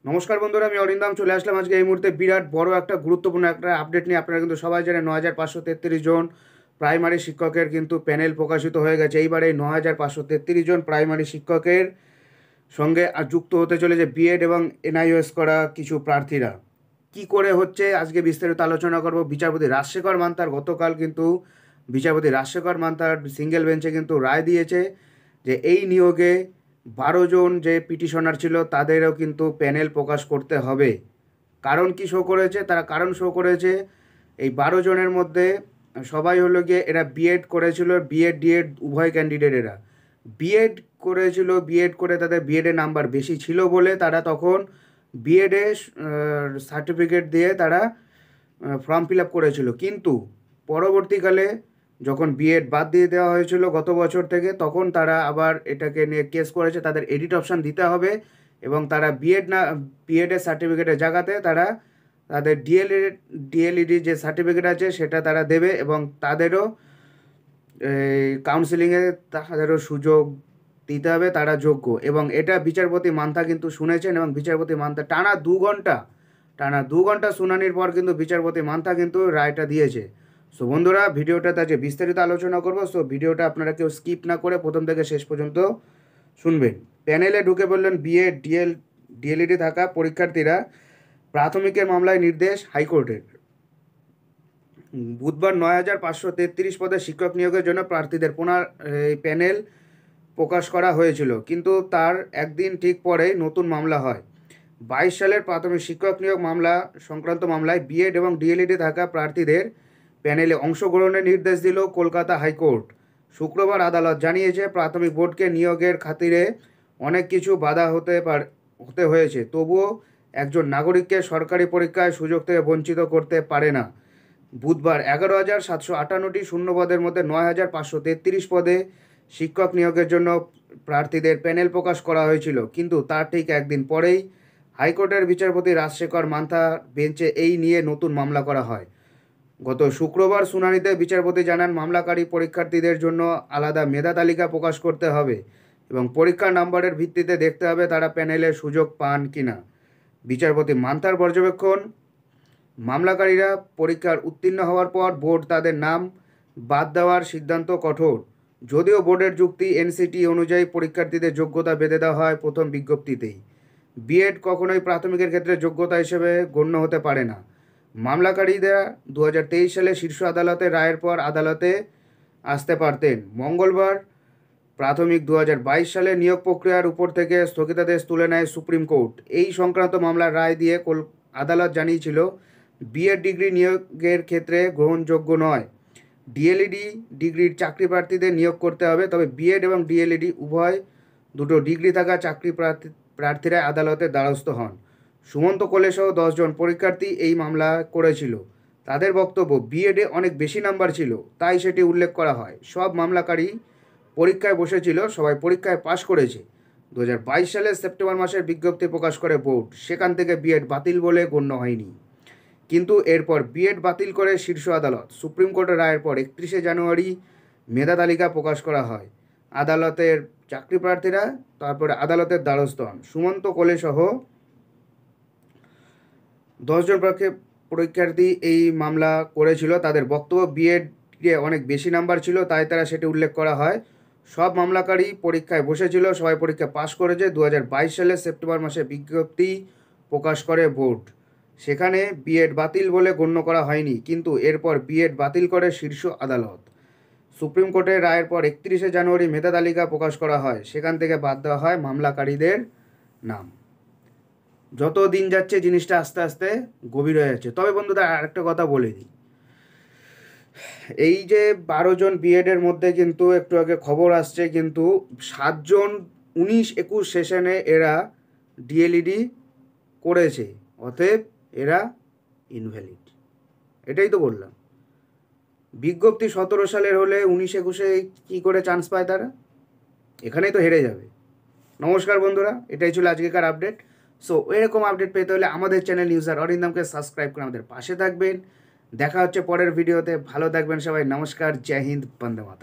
নমস্কার বন্ধুরা, আমি অরিন্দম চলে আসলাম আজকে এই মুহূর্তে বিরাট বড় একটা গুরুত্বপূর্ণ একটা আপডেট নিয়ে। আপনারা কিন্তু সবাই জানেন 9,533 জন প্রাইমারি শিক্ষকের কিন্তু প্যানেল প্রকাশিত হয়ে গেছে। এইবারে 9,533 জন প্রাইমারি শিক্ষকের সঙ্গে যুক্ত হতে চলেছে বিএড এবং এনআইওএস করা কিছু প্রার্থীরা। কি করে হচ্ছে আজকে বিস্তারিত আলোচনা করব। বিচারপতি রাজশেখর মান্তার গতকাল কিন্তু বিচারপতি রাজশেখর মান্তার সিঙ্গেল বেঞ্চে কিন্তু রায় দিয়েছে যে এই নিয়োগে 12 জন যে পিটিশনার ছিল তাদেরও কিন্তু প্যানেল প্রকাশ করতে হবে। কারণ কি শো করেছে, তারা কারণ শো করেছে এই 12 জনের মধ্যে সবাই হলো গিয়ে এরা বিএড করেছিল, বিএড ডিএড উভয় ক্যান্ডিডেট। এরা বিএড করেছিল, বিএড করে তাদের বিএডের নাম্বার বেশি ছিল বলে তারা তখন বিএডে সার্টিফিকেট দিয়ে তারা ফর্ম ফিল আপ করেছিল। কিন্তু পরবর্তীকালে যখন বিএড বাদ দিয়ে দেওয়া হয়েছিল গত বছর থেকে, তখন তারা আবার এটাকে নিয়ে কেস করেছে। তাদের এডিট অপশান দিতে হবে এবং তারা বিএডের সার্টিফিকেটের জায়গাতে তারা তাদের ডিএলইডি যে সার্টিফিকেট আছে সেটা তারা দেবে এবং তাদেরও কাউন্সিলিংয়ে তাদেরও সুযোগ দিতে হবে, তারা যোগ্য। এবং এটা বিচারপতি মান্থা কিন্তু শুনেছেন এবং বিচারপতি মান্থা টানা দু ঘন্টা শুনানির পর কিন্তু বিচারপতি মান্থা কিন্তু রায়টা দিয়েছে। সো বন্ধুরা, ভিডিওটাতে আজকে বিস্তারিত আলোচনা করবো। সো ভিডিওটা আপনারা কেউ স্কিপ না করে প্রথম থেকে শেষ পর্যন্ত শুনবেন। প্যানেলে ঢুকে বললেন বিএড ডিএলইডি থাকা পরীক্ষার্থীরা প্রাথমিকের মামলায় নির্দেশ হাইকোর্টের। বুধবার 9,533 পদে শিক্ষক নিয়োগের জন্য প্রার্থীদের প্যানেল প্রকাশ করা হয়েছিল, কিন্তু তার একদিন ঠিক পরেই নতুন মামলা হয়। 22 সালের প্রাথমিক শিক্ষক নিয়োগ মামলা সংক্রান্ত মামলায় বিএড এবং ডিএলইডি থাকা প্রার্থীদের প্যানেলে অংশগ্রহণের নির্দেশ দিল কলকাতা হাইকোর্ট। শুক্রবার আদালত জানিয়েছে প্রাথমিক বোর্ডকে নিয়োগের খাতিরে অনেক কিছু বাধা হতে হয়েছে, তবুও একজন নাগরিককে সরকারি পরীক্ষায় সুযোগ থেকে বঞ্চিত করতে পারে না। বুধবার 11,758টি শূন্যপদের মধ্যে 9,533 পদে শিক্ষক নিয়োগের জন্য প্রার্থীদের প্যানেল প্রকাশ করা হয়েছিল, কিন্তু তার ঠিক একদিন পরেই হাইকোর্টের বিচারপতি রাজশেখর মান্থা বেঞ্চে এই নিয়ে নতুন মামলা করা হয়। গত শুক্রবার শুনানিতে বিচারপতি জানান মামলাকারী পরীক্ষার্থীদের জন্য আলাদা মেধা তালিকা প্রকাশ করতে হবে এবং পরীক্ষার নাম্বারের ভিত্তিতে দেখতে হবে তারা প্যানেলের সুযোগ পান কিনা। বিচারপতি মান্থার পর্যবেক্ষণ, মামলাকারীরা পরীক্ষার উত্তীর্ণ হওয়ার পর বোর্ড তাদের নাম বাদ দেওয়ার সিদ্ধান্ত কঠোর। যদিও বোর্ডের যুক্তি এনসিটি অনুযায়ী পরীক্ষার্থীদের যোগ্যতা বেঁধে দেওয়া হয় প্রথম বিজ্ঞপ্তিতেই। বিএড কখনোই প্রাথমিকের ক্ষেত্রে যোগ্যতা হিসেবে গণ্য হতে পারে না। মামলাকারীরা 2023 সালে শীর্ষ আদালতের রায়ের পর আদালতে আসতে পারতেন। মঙ্গলবার প্রাথমিক 2022 সালে নিয়োগ প্রক্রিয়ার উপর থেকে স্থগিতাদেশ তুলে নেয় সুপ্রিম কোর্ট। এই সংক্রান্ত মামলার রায় দিয়ে আদালত জানিয়েছিল বিএড ডিগ্রি নিয়োগের ক্ষেত্রে গ্রহণযোগ্য নয়। ডিএলইডি ডিগ্রির চাকরি প্রার্থীদের নিয়োগ করতে হবে, তবে বিএড এবং ডিএলইডি উভয় দুটো ডিগ্রি থাকা চাকরি প্রার্থীরা আদালতের দ্বারস্থ হন। সুমন্ত কোলেসহ 10 জন পরীক্ষার্থী এই মামলা করেছিল। তাদের বক্তব্য, বিএডে অনেক বেশি নাম্বার ছিল, তাই সেটি উল্লেখ করা হয়। সব মামলাকারী পরীক্ষায় বসেছিল, সবাই পরীক্ষায় পাশ করেছে। 2022 সালের সেপ্টেম্বর মাসের বিজ্ঞপ্তি প্রকাশ করে বোর্ড, সেখান থেকে বিএড বাতিল বলে গণ্য হয়নি। কিন্তু এরপর বিএড বাতিল করে শীর্ষ আদালত। সুপ্রিম কোর্টের রায়ের পর 31শে জানুয়ারি মেধা তালিকা প্রকাশ করা হয়। আদালতের চাকরি প্রার্থীরা তারপরে আদালতের দ্বারস্থ হন। সুমন্ত কোলে সহ 10 জন পরীক্ষার্থী এই মামলা করেছিল। তাদের বক্তব্য, বিএডে অনেক বেশি নাম্বার ছিল, তাই তারা সেটি উল্লেখ করা হয়। সব মামলাকারী পরীক্ষায় বসেছিল, সবাই পরীক্ষা পাশ করেছে। 2022 সালের সেপ্টেম্বর মাসে বিজ্ঞপ্তি প্রকাশ করে বোর্ড, সেখানে বিএড বাতিল বলে গণ্য করা হয়নি, কিন্তু এরপর বিএড বাতিল করে শীর্ষ আদালত। সুপ্রিম কোর্টের রায়ের পর 31শে জানুয়ারি মেধা তালিকা প্রকাশ করা হয়, সেখান থেকে বাদ দেওয়া হয় মামলাকারীদের নাম। যত দিন যাচ্ছে জিনিসটা আস্তে আস্তে গভীর হয়ে যাচ্ছে। তবে বন্ধুরা, আরেকটা কথা বলে দিই, এই যে 12 জন বিএডের মধ্যে কিন্তু একটু আগে খবর আসছে কিন্তু 7 জন 19-21 সেশনে এরা ডিএলইডি করেছে, অতএব এরা ইনভ্যালিড। এটাই তো বললাম। বিজ্ঞপ্তি 17 সালের হলে 19-21-এ কী করে চান্স পায় তারা? এখানেই তো হেরে যাবে। নমস্কার বন্ধুরা, এটাই ছিল আজকেকার আপডেট। সো এরকম আপডেট পেতে হলে আমাদের চ্যানেল নিউজার অরিন্দমকে সাবস্ক্রাইব করে আমাদের পাশে থাকবেন। দেখা হচ্ছে পরের ভিডিওতে। ভালো থাকবেন সবাই। নমস্কার, জয় হিন্দ, বন্দে মাতরম।